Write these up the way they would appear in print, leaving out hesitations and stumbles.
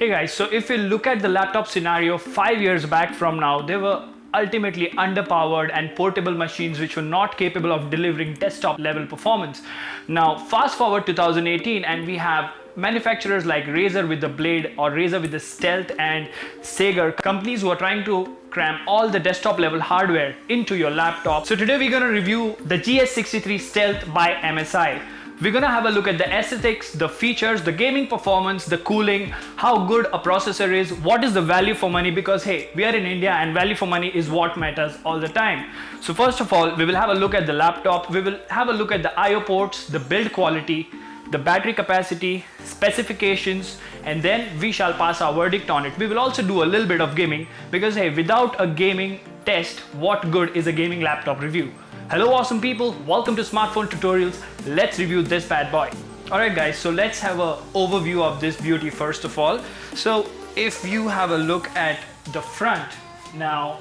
Hey guys, so if you look at the laptop scenario 5 years back from now, they were ultimately underpowered and portable machines which were not capable of delivering desktop level performance. Now fast forward 2018 and we have manufacturers like Razer with the Blade or Razer with the Stealth and Sager, companies who are trying to cram all the desktop level hardware into your laptop. So today we're going to review the GS63 Stealth by MSI. We're gonna have a look at the aesthetics, the features, the gaming performance, the cooling, how good a processor is, what is the value for money, because hey, we are in India and value for money is what matters all the time. So first of all, we will have a look at the laptop, we will have a look at the IO ports, the build quality, the battery capacity, specifications, and then we shall pass our verdict on it. We will also do a little bit of gaming because hey, without a gaming test, what good is a gaming laptop review? Hello awesome people, welcome to Smartphone Tutorials. Let's review this bad boy. Alright guys, so let's have an overview of this beauty first of all. So if you have a look at the front, now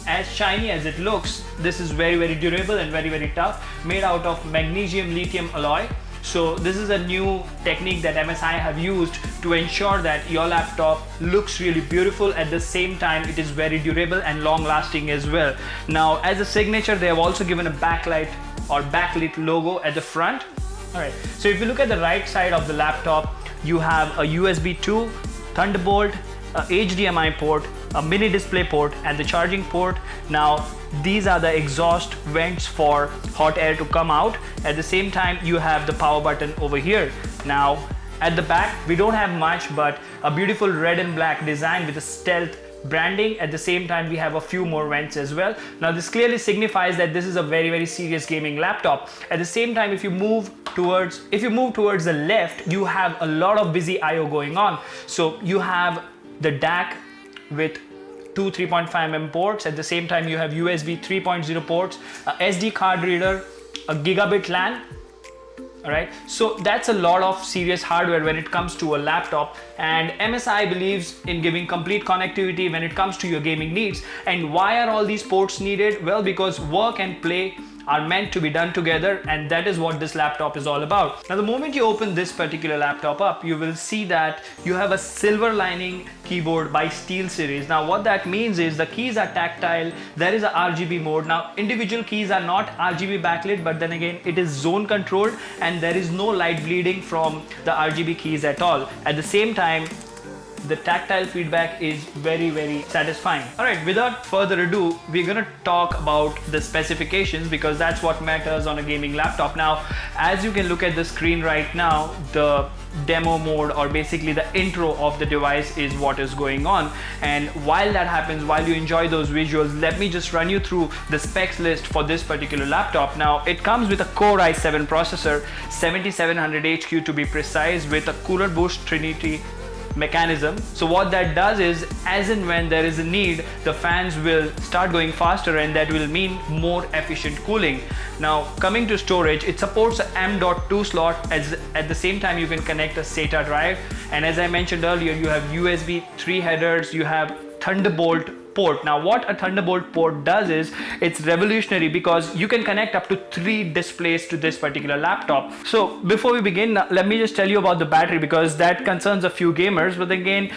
as shiny as it looks, this is very durable and very tough, made out of magnesium lithium alloy. So this is a new technique that MSI have used to ensure that your laptop looks really beautiful. At the same time, it is very durable and long lasting as well. Now, as a signature, they have also given a backlight or backlit logo at the front. All right, so if you look at the right side of the laptop, you have a USB 2, Thunderbolt, a HDMI port, a mini display port, and the charging port. Now, these are the exhaust vents for hot air to come out. At the same time, you have the power button over here. Now, at the back, we don't have much, but a beautiful red and black design with a Stealth branding. At the same time, we have a few more vents as well. Now, this clearly signifies that this is a very serious gaming laptop. At the same time, if you move towards the left, you have a lot of busy I/O going on. So you have the DAC with two 3.5mm ports. At the same time, you have USB 3.0 ports, a SD card reader, a gigabit LAN. All right, so that's a lot of serious hardware when it comes to a laptop, and MSI believes in giving complete connectivity when it comes to your gaming needs. And why are all these ports needed? Well, because work and play are meant to be done together, and that is what this laptop is all about. Now, the moment you open this particular laptop up, you will see that you have a silver lining keyboard by SteelSeries. Now, what that means is the keys are tactile, there is a RGB mode. Now, individual keys are not RGB backlit, but then again, it is zone controlled and there is no light bleeding from the RGB keys at all. At the same time, the tactile feedback is very satisfying. All right, without further ado, we're gonna talk about the specifications because that's what matters on a gaming laptop. Now, as you can look at the screen right now, the demo mode or basically the intro of the device is what is going on. And while that happens, while you enjoy those visuals, let me just run you through the specs list for this particular laptop. Now, it comes with a Core i7 processor, 7700HQ to be precise, with a Cooler Boost Trinity mechanism. So what that does is, as and when there is a need, the fans will start going faster and that will mean more efficient cooling. Now, coming to storage, it supports a M.2 slot. At the same time, you can connect a SATA drive, and as I mentioned earlier, you have USB 3 headers, you have Thunderbolt port. Now, what a Thunderbolt port does is it's revolutionary because you can connect up to 3 displays to this particular laptop. So before we begin, let me just tell you about the battery because that concerns a few gamers. But again,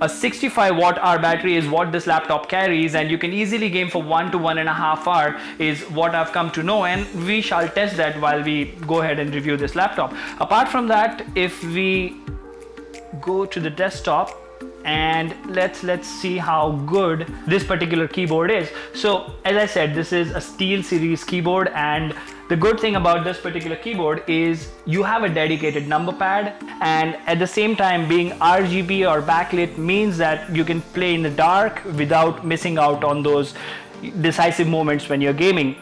a 65 watt hour battery is what this laptop carries, and you can easily game for 1 to 1.5 hours is what I've come to know, and we shall test that while we go ahead and review this laptop. Apart from that, if we go to the desktop, and let's see how good this particular keyboard is. So as I said, this is a SteelSeries keyboard, and the good thing about this particular keyboard is you have a dedicated number pad, and at the same time, being RGB or backlit means that you can play in the dark without missing out on those decisive moments when you're gaming.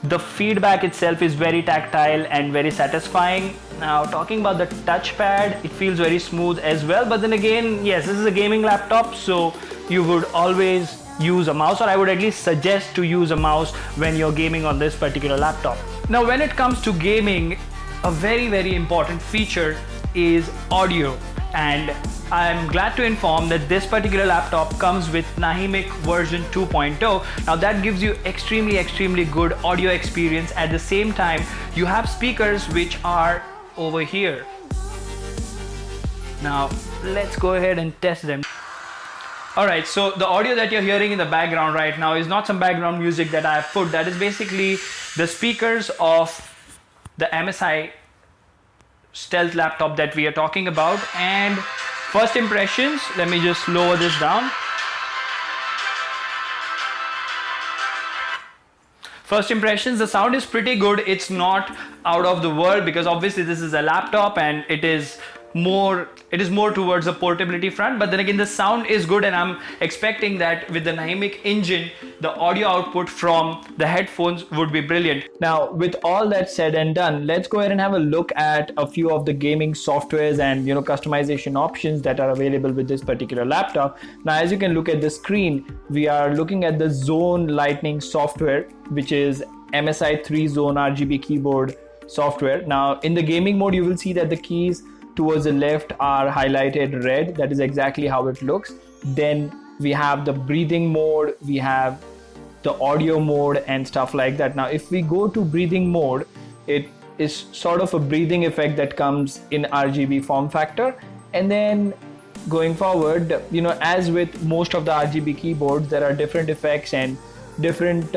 The feedback itself is very tactile and very satisfying. Now, talking about the touchpad, it feels very smooth as well. But then again, yes, this is a gaming laptop, so you would always use a mouse, or I would at least suggest to use a mouse when you're gaming on this particular laptop. Now, when it comes to gaming, a very important feature is audio. And I'm glad to inform that this particular laptop comes with Nahimic version 2.0. Now that gives you extremely good audio experience. At the same time, you have speakers which are over here. Now let's go ahead and test them. Alright, so the audio that you're hearing in the background right now is not some background music that I have put. That is basically the speakers of the MSI Stealth laptop that we are talking about. And first impressions, let me just lower this down. First impressions, the sound is pretty good. It's not out of the world because obviously this is a laptop and it is more towards the portability front, but then again the sound is good, and I'm expecting that with the Nahimic engine the audio output from the headphones would be brilliant. Now with all that said and done, let's go ahead and have a look at a few of the gaming softwares and customization options that are available with this particular laptop. Now as you can look at the screen, we are looking at the Zone Lightning software, which is MSI 3-zone RGB keyboard software. Now in the gaming mode you will see that the keys towards the left are highlighted red. That is exactly how it looks. Then we have the breathing mode, we have the audio mode and stuff like that. Now if we go to breathing mode, it is sort of a breathing effect that comes in RGB form factor. And then going forward, as with most of the RGB keyboards, there are different effects and different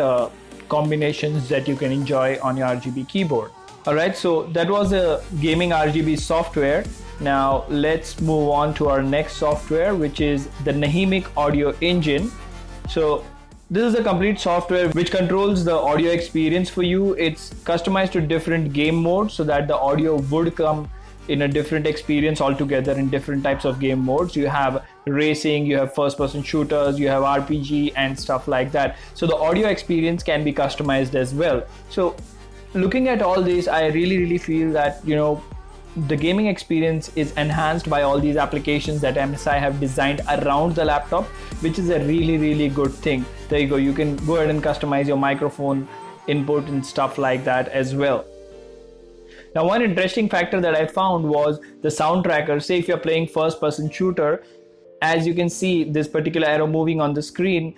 combinations that you can enjoy on your RGB keyboard. Alright, so that was a gaming RGB software. Now let's move on to our next software, which is the Nahimic audio engine. So this is a complete software which controls the audio experience for you. It's customized to different game modes so that the audio would come in a different experience altogether in different types of game modes. You have racing, you have first-person shooters, you have RPG and stuff like that. So the audio experience can be customized as well. So looking at all this, I really feel that the gaming experience is enhanced by all these applications that MSI have designed around the laptop, which is a really good thing. There you go, you can go ahead and customize your microphone input and stuff like that as well. Now one interesting factor that I found was the sound tracker. Say if you're playing first-person shooter, as you can see this particular arrow moving on the screen,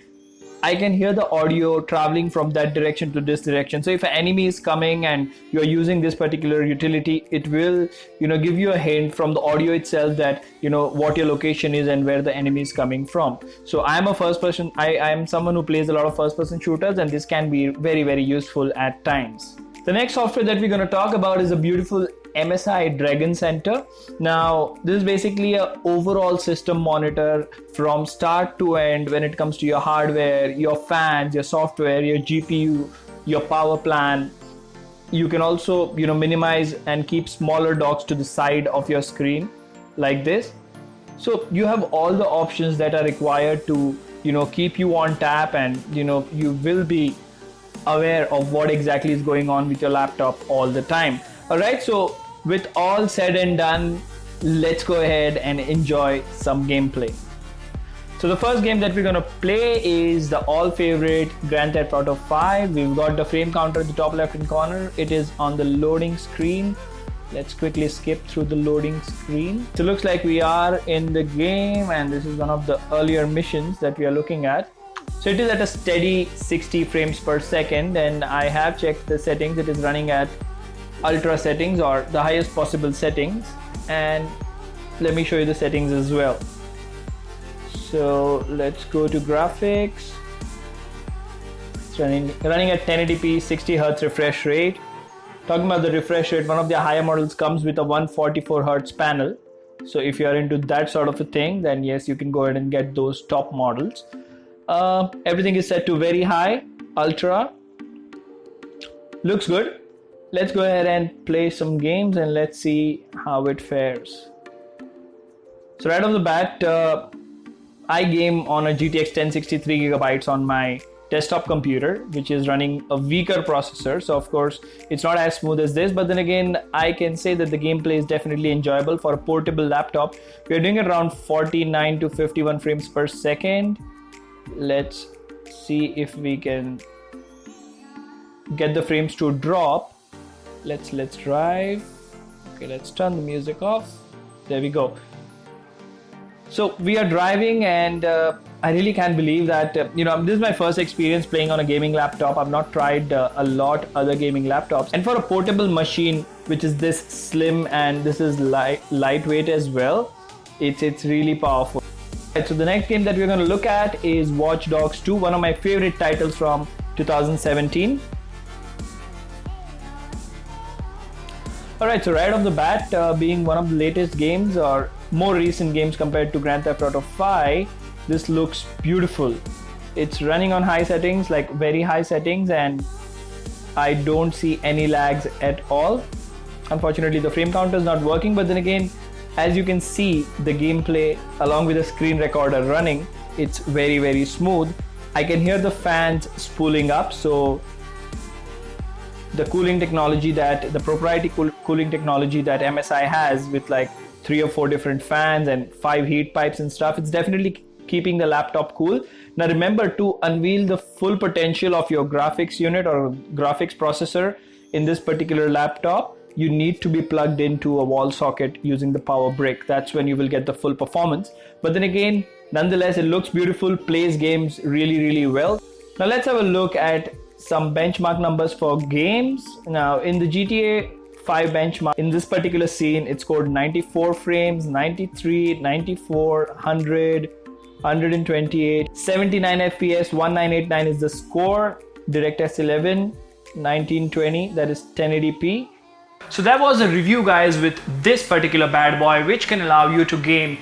I can hear the audio traveling from that direction to this direction. So if an enemy is coming and you're using this particular utility, it will give you a hint from the audio itself that what your location is and where the enemy is coming from. So I am someone who plays a lot of first person shooters, and this can be very useful at times. The next software that we're going to talk about is a beautiful MSI Dragon Center. Now this is basically an overall system monitor from start to end when it comes to your hardware, your fans, your software, your GPU, your power plan. You can also minimize and keep smaller docks to the side of your screen like this. So you have all the options that are required to keep you on tap, and you will be aware of what exactly is going on with your laptop all the time. Alright, so with all said and done, let's go ahead and enjoy some gameplay. So the first game that we're going to play is the all favorite Grand Theft Auto 5. We've got the frame counter at the top left hand corner. It is on the loading screen. Let's quickly skip through the loading screen. So it looks like we are in the game, and this is one of the earlier missions that we are looking at. So it is at a steady 60 frames per second, and I have checked the settings. It is running at ultra settings, or the highest possible settings, and let me show you the settings as well. So let's go to graphics. It's running at 1080p 60 Hz refresh rate. Talking about the refresh rate, one of the higher models comes with a 144 Hz panel. So if you are into that sort of a thing, then yes, you can go ahead and get those top models. Everything is set to very high, ultra. Looks good. Let's go ahead and play some games and let's see how it fares. So right off the bat, I game on a GTX 1060 3GB on my desktop computer, which is running a weaker processor. So of course, it's not as smooth as this, but then again, I can say that the gameplay is definitely enjoyable for a portable laptop. We're doing it around 49 to 51 frames per second. Let's see if we can get the frames to drop. Let's drive. Okay, let's turn the music off. There we go. So we are driving, and I really can't believe that this is my first experience playing on a gaming laptop. I've not tried a lot other gaming laptops, and for a portable machine which is this slim and this is lightweight as well, It's really powerful. Right, so the next game that we're going to look at is Watch Dogs 2, one of my favorite titles from 2017. Alright, so right off the bat, being one of the latest games or more recent games compared to Grand Theft Auto 5, this looks beautiful. It's running on high settings, like very high settings, and I don't see any lags at all. Unfortunately, the frame counter is not working, but then again, as you can see, the gameplay along with the screen recorder running, it's very smooth. I can hear the fans spooling up, so the cooling technology the proprietary cooling technology that MSI has with like 3 or 4 different fans and 5 heat pipes and stuff, it's definitely keeping the laptop cool. Now remember, to unveil the full potential of your graphics unit or graphics processor in this particular laptop, you need to be plugged into a wall socket using the power brick. That's when you will get the full performance. But then again, nonetheless, it looks beautiful, plays games really well. Now let's have a look at some benchmark numbers for games. Now in the GTA 5 benchmark, in this particular scene, it scored 94 frames, 93, 94, 100, 128, 79 FPS, 1989 is the score. DirectX 11, 1920, that is 1080p. So that was a review, guys, with this particular bad boy, which can allow you to game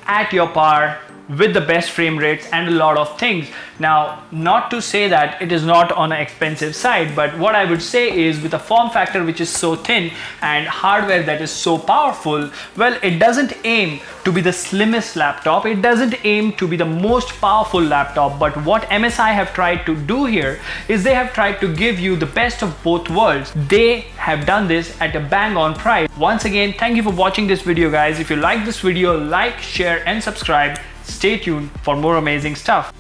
at your power with the best frame rates and a lot of things. Now, not to say that it is not on an expensive side, but what I would say is, with a form factor which is so thin and hardware that is so powerful, well, it doesn't aim to be the slimmest laptop, it doesn't aim to be the most powerful laptop, but what MSI have tried to do here is they have tried to give you the best of both worlds. They have done this at a bang on price. Once again, thank you for watching this video, guys. If you like this video, like, share and subscribe. Stay tuned for more amazing stuff.